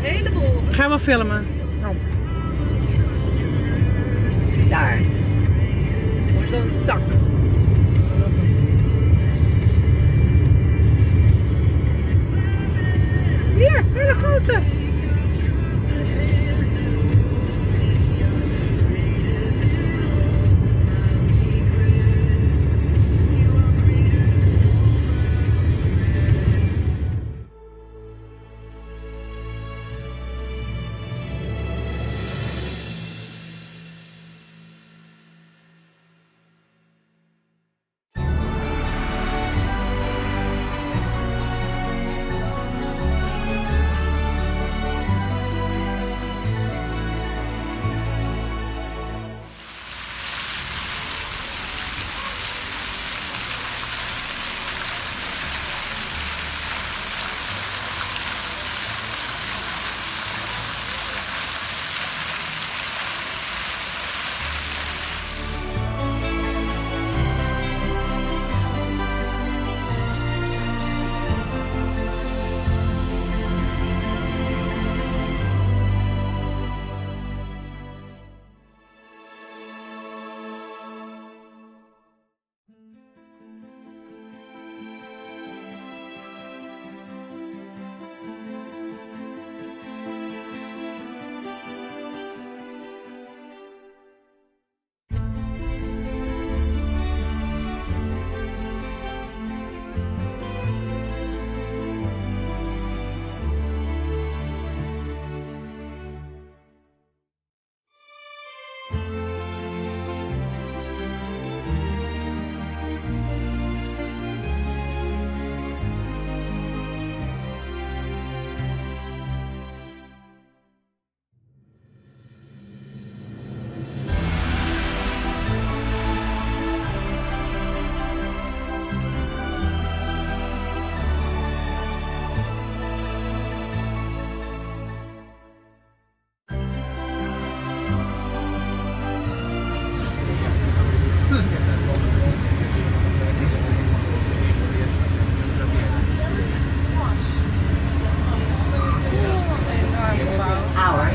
heleboel. Gaan we filmen. Oh. Daar. Hoe is dat een tak? Hier, hele grote.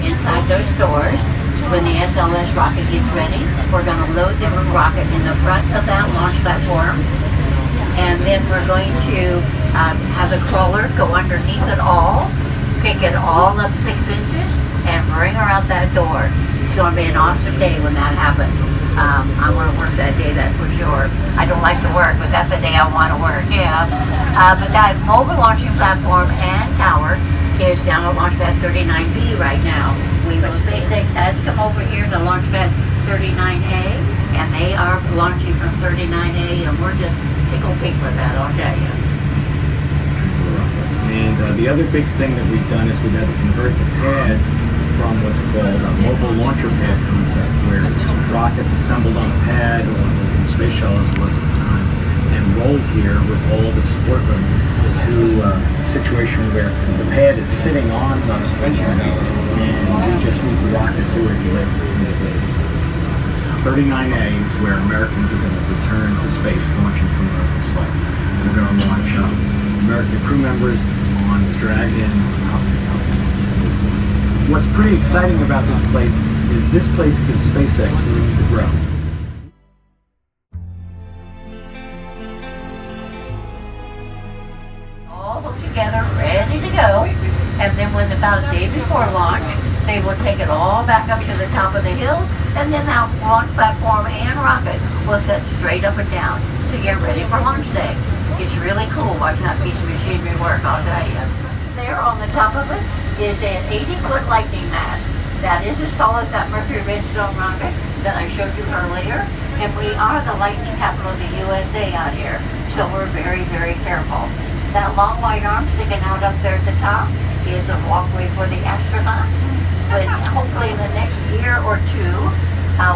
Inside those doors, when the SLS rocket gets ready, we're going to load the rocket in the front of that launch platform, and then we're going to have the crawler go underneath it all, pick it all up 6 inches, and bring her out that door. It's going to be an awesome day when that happens. I want to work that day, that's for sure. I don't like to work, but that's the day I want to work, yeah. But that mobile launching platform and tower is down at launch pad 39B right now. SpaceX has come over here to launch pad 39A, and they are launching from 39A, and we're just tickled pink with that, I'll tell you. And the other big thing that we've done is we've had to convert the pad from what's called a mobile launcher pad concept, where rockets assembled on a pad, or in space shuttles was at the time, and rolled here with all of its support equipment to a situation where the pad is sitting on the spaceship, and we just move the rocket to it and lift it. 39A is where Americans are going to return to space, launching from Earth. So we're going to launch American crew members on the Dragon. What's pretty exciting about this place is this place gives SpaceX room to grow. All together, ready to go, and then when about a day before launch, they will take it all back up to the top of the hill, and then that launch platform and rocket will set straight up and down to get ready for launch day. It's really cool watching that piece of machinery work, I'll tell you. There on the top of it is an 80-foot lightning mast that is as tall as that Mercury Redstone rocket that I showed you earlier, and we are the lightning capital of the USA out here, so we're very, very careful. That long white arm sticking out up there at the top is a walkway for the astronauts, but hopefully in the next year or two,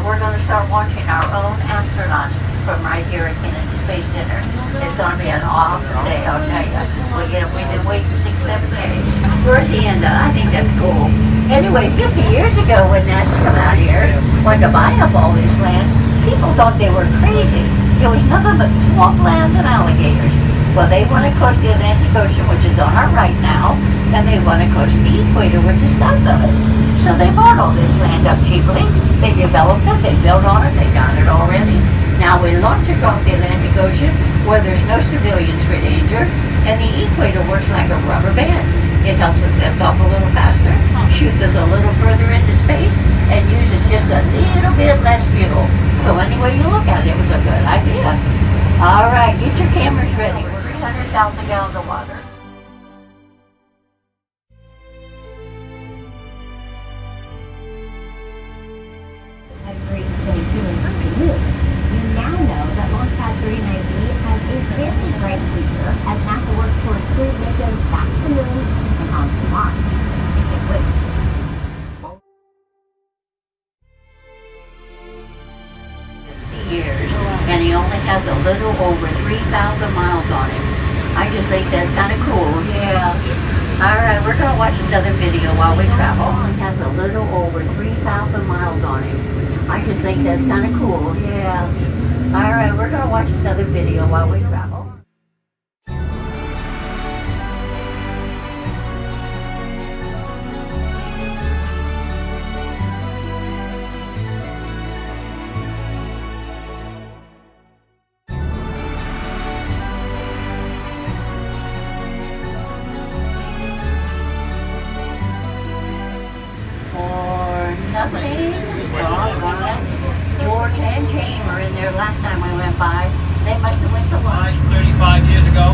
we're going to start launching our own astronauts from right here at Kennedy Space Center. It's going to be an awesome day, I'll tell you. We've been waiting 6-7 days. We're at the end of it. I think that's cool. Anyway, 50 years ago when NASA came out here, wanted to buy up all this land, people thought they were crazy. It was nothing but swamplands and alligators. Well, they want to coast the Atlantic Ocean, which is on our right now, and they want to coast the equator, which is south of us. So they bought all this land up cheaply. They developed it, they built on it, they got it already. Now we launch across the Atlantic Ocean where there's no civilians for danger, and the equator works like a rubber band. It helps us lift off a little faster, shoots us a little further into space, and uses just a little bit less fuel. So any way you look at it, it was a good idea. All right, get your cameras ready. 300,000 gallons of water. You now know that Launchpad 390 has a very bright future as NASA works towards crewed missions back to the moon and onto Mars. Can't wait. Years, and he only has a little over 3,000 miles on him. I just think that's kind of cool. Yeah. All right, we're gonna watch another video while we travel. He has a little over 3,000 miles on him. I just think that's kind of cool. Yeah. All right, we're gonna watch another video while we travel. Nothing. Doggone. George and Jane were in there last time we went by. They must have went to lunch. 35 years ago,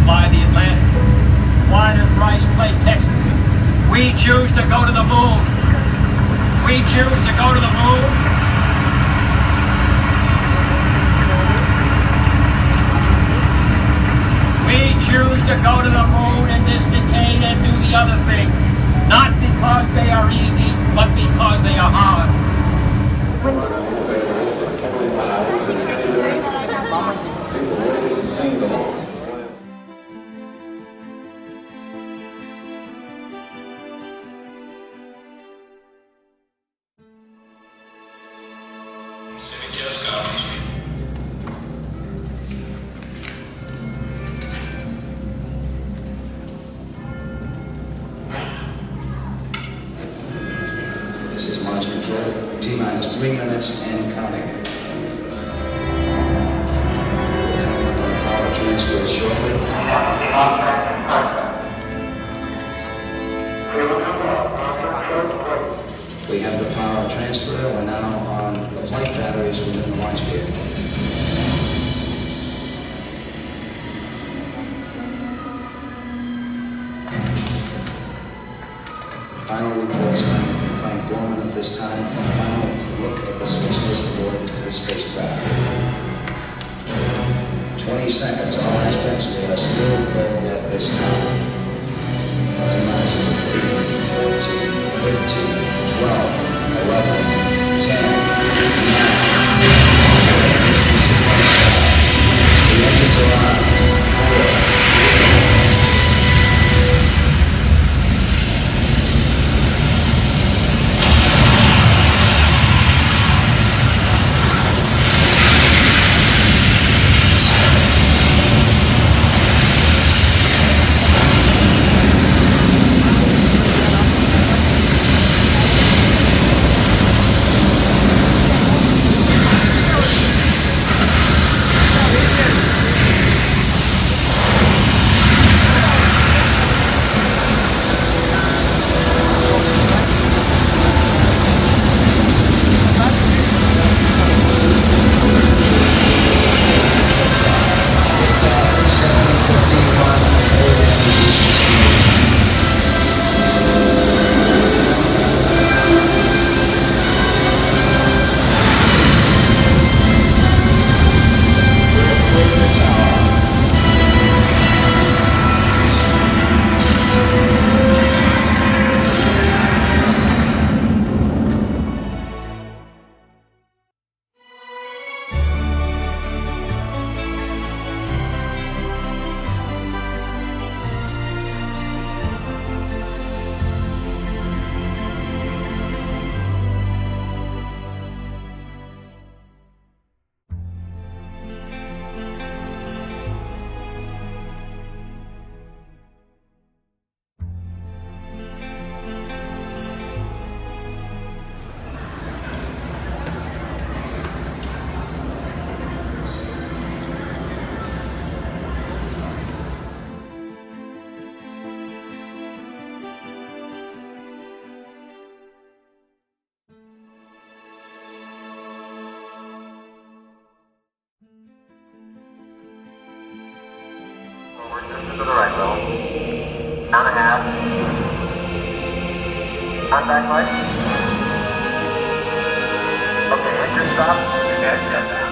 fly the Atlantic. Why does Rice play Texas? We choose to go to the moon. We choose to go to the moon. We choose to go to the moon in this decade and do the other thing. Not because they are easy, but because they are hard. This is launch control. T-minus 3 minutes and counting. Coming up on power transfer shortly. We have the power transfer. We're now on the flight batteries within the launch vehicle. Final reports from Frank Gorman at this time. Final look at the switch list aboard the spacecraft. 20 seconds. All aspects we are still go at this time. T-minus 15, 14, 13, 12, 11, 10, 9. The engines are on. 4. to the right, Will. Down a half. Contact light. Okay, engine stop. Engine shut down.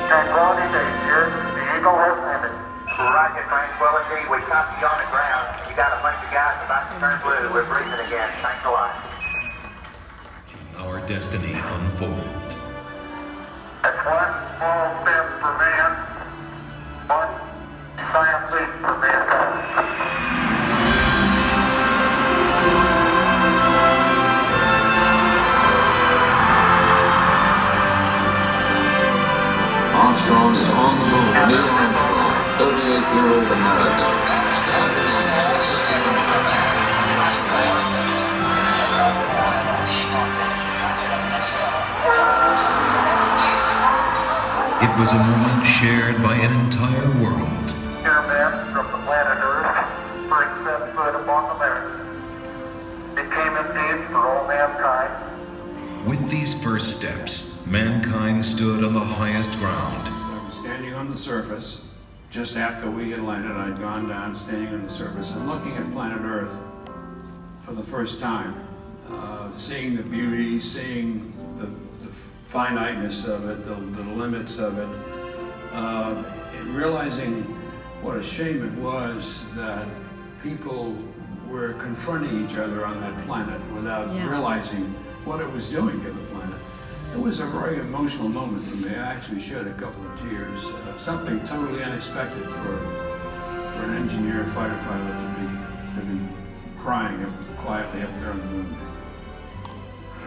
Tranquility Base here. The Eagle has landed. Roger, Tranquility. We copy you on the ground. You got a bunch of guys about to turn blue. We're breathing again. Thanks a lot. Our destiny unfold. That's one small step for man, one giant leap for mankind. Armstrong is on the moon. Neil Armstrong, 38-year-old American. It was a moment shared by an entire world. Here, men from the planet Earth, first set foot upon the land, became indeed for all mankind. With these first steps, mankind stood on the highest ground. I was standing on the surface. Just after we had landed, I'd gone down, standing on the surface and looking at planet Earth for the first time. Seeing the beauty, seeing the finiteness of it, the limits of it, and realizing what a shame it was that people were confronting each other on that planet without realizing what it was doing to the planet. It was a very emotional moment for me. I actually shed a couple of tears. Something totally unexpected for an engineer fighter pilot to be crying quietly up there on the moon.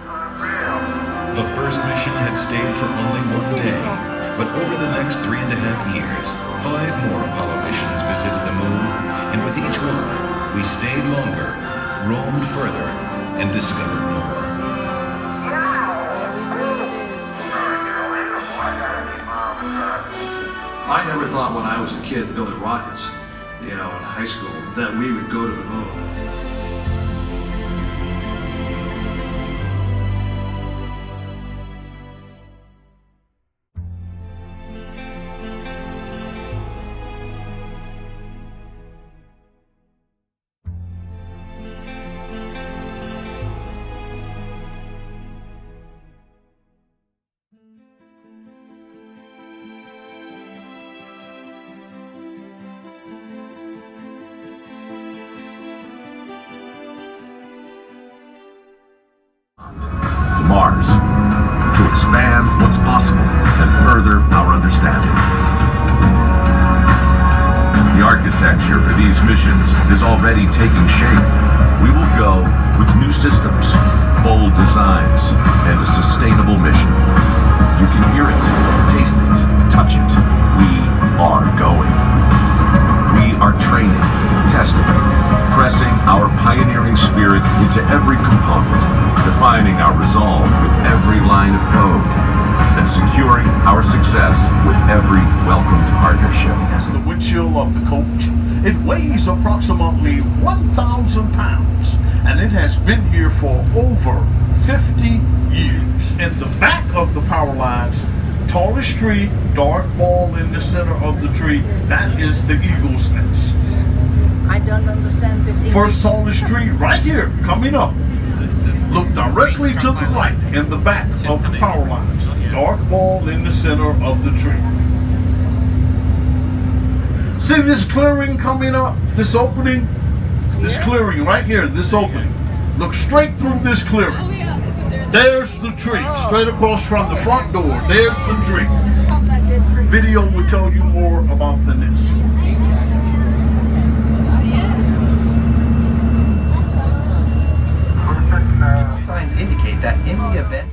The first mission had stayed for only one day, but over the next 3.5 years, 5 more Apollo missions visited the moon, and with each one, we stayed longer, roamed further, and discovered more. I never thought when I was a kid building rockets, in high school, that we would go to the moon. Mars, to expand what's possible and further our understanding. The architecture for these missions is already taking shape. We will go with new systems, bold designs, and a sustainable mission. You can hear it, taste it, touch it. We are going. We are training, testing, pressing our pioneering spirit into every component, defining our resolve with every line of code, and securing our success with every welcomed partnership. As the windshield of the coach, it weighs approximately 1,000 pounds, and it has been here for over 50 years. In the back of the power lines, tallest tree, dark ball in the center of the tree, that is the eagle's nest. I don't understand this English. First tallest tree right here, coming up. Look directly to the right in the back of the power lines. Dark ball in the center of the tree. See this clearing coming up? This opening? This clearing right here, this opening. Look straight through this clearing. There's the tree, straight across from the front door. There's the tree. Video will tell you more about the nest. Signs indicate that in the event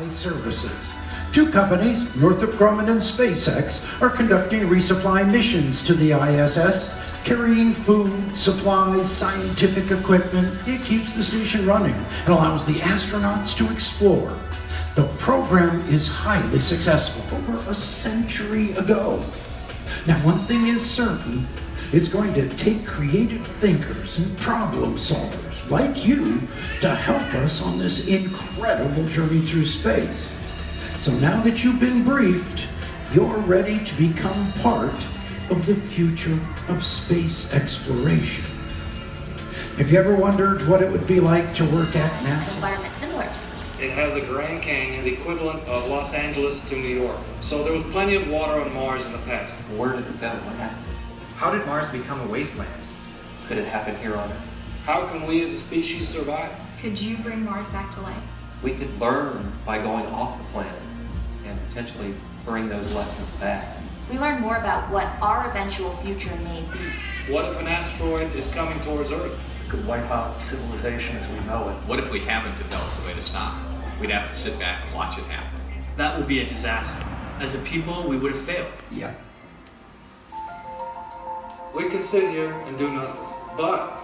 resupply services. Two companies, Northrop Grumman and SpaceX, are conducting resupply missions to the ISS, carrying food, supplies, scientific equipment. It keeps the station running and allows the astronauts to explore. The program is highly successful over a century ago. Now, one thing is certain, it's going to take creative thinkers and problem solvers like you to help us on this incredible journey through space. So now that you've been briefed, you're ready to become part of the future of space exploration. Have you ever wondered what it would be like to work at NASA? Environment similar. It has a Grand Canyon, the equivalent of Los Angeles to New York. So there was plenty of water on Mars in the past. Where did it go? What happened? How did Mars become a wasteland? Could it happen here on Earth? How can we as a species survive? Could you bring Mars back to life? We could learn by going off the planet and potentially bring those lessons back. We learn more about what our eventual future may be. What if an asteroid is coming towards Earth? It could wipe out civilization as we know it. What if we haven't developed a way to stop it? We'd have to sit back and watch it happen. That would be a disaster. As a people, we would have failed. Yeah. We could sit here and do nothing. But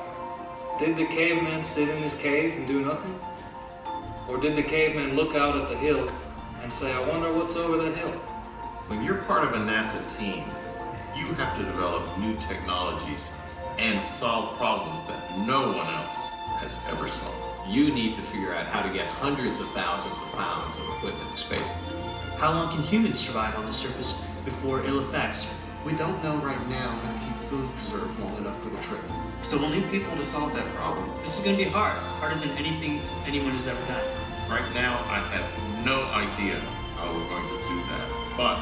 did the caveman sit in his cave and do nothing? Or did the caveman look out at the hill and say, I wonder what's over that hill? When you're part of a NASA team, you have to develop new technologies and solve problems that no one else has ever solved. You need to figure out how to get hundreds of thousands of pounds of equipment to space. How long can humans survive on the surface before ill effects? We don't know right now how to keep food preserved long enough for the trip. So we'll need people to solve that problem. This is going to be hard, harder than anything anyone has ever done. Right now, I have no idea how we're going to do that. But